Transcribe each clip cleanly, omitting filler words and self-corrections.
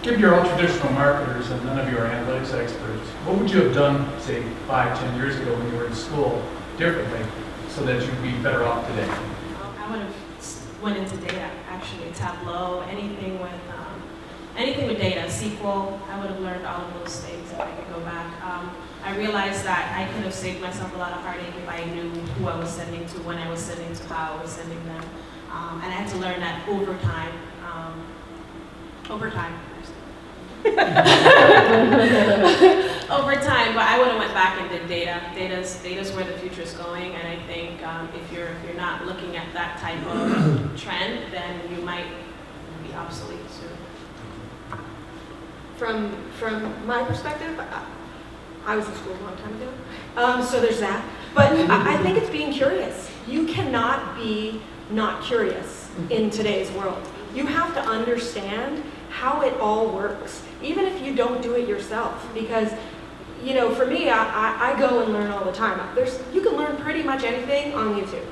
Given you're all traditional marketers and none of you are analytics experts, what would you have done, say, 5, 10 years ago when you were in school differently so that you'd be better off today? I would have went into data, actually, Tableau, anything with data, SQL. I would have learned all of those things if I could go back. I realized that I could have saved myself a lot of heartache if I knew who I was sending to, when I was sending to, how I was sending them. And I had to learn that over time. Over time, but I would have went back and did data. Data's where the future is going, and I think if you're not looking at that type of trend, then you might be obsolete soon. From my perspective, I was in school a long time ago, so there's that. But I think it's being curious. You cannot be not curious in today's world. You have to understand how it all works, even if you don't do it yourself. Because, you know, for me, I go and learn all the time. You can learn pretty much anything on YouTube.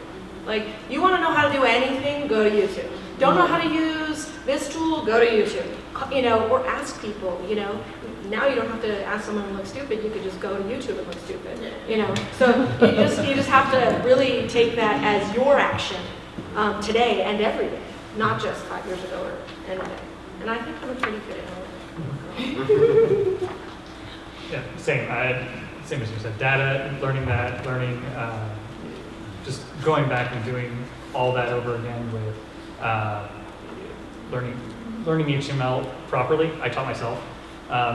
Like, you want to know how to do anything, go to YouTube. Don't know how to use this tool, go to YouTube. You know, or ask people, you know. Now you don't have to ask someone who looks stupid, you could just go to YouTube and look stupid, you know. So you just have to really take that as your action today and every day, not just 5 years ago or any day. And I think I'm pretty good at it. Yeah, same as you said, data, learning, just going back and doing all that over again with learning HTML properly. I taught myself,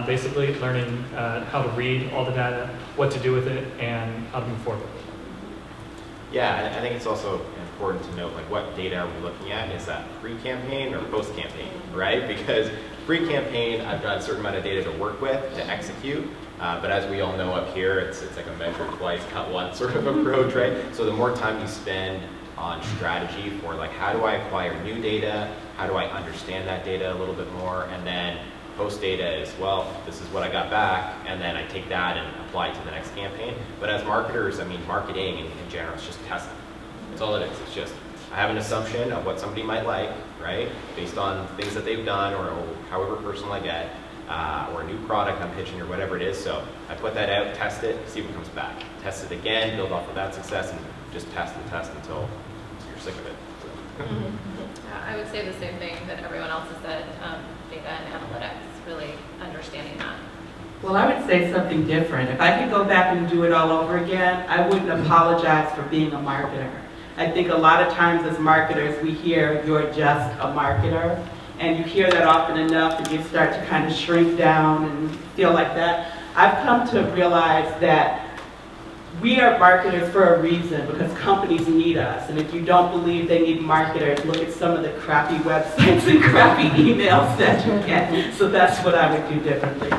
basically learning how to read all the data, what to do with it, and how to move forward with it. Yeah, I think it's also important to note, like, what data are we looking at? Is that pre-campaign or post-campaign, right? Because pre-campaign, I've got a certain amount of data to work with, to execute, but as we all know up here, it's like a measure twice, cut once sort of approach, right? So the more time you spend on strategy for, like, how do I acquire new data? How do I understand that data a little bit more? And then post-data is, well, this is what I got back, and then I take that and apply it to the next campaign. But as marketers, I mean, marketing in general is just testing. That's all it is. It's just, I have an assumption of what somebody might like, right? Based on things that they've done or however personal I get, or a new product I'm pitching or whatever it is. So I put that out, test it, see what comes back. Test it again, build off of that success, and just test and test until you're sick of it. I would say the same thing that everyone else has said, data and analytics, really understanding that. Well, I would say something different. If I could go back and do it all over again, I wouldn't apologize for being a marketer. I think a lot of times as marketers, we hear you're just a marketer, and you hear that often enough and you start to kind of shrink down and feel like that. I've come to realize that we are marketers for a reason, because companies need us. And if you don't believe they need marketers, look at some of the crappy websites and crappy emails that you get. So that's what I would do differently.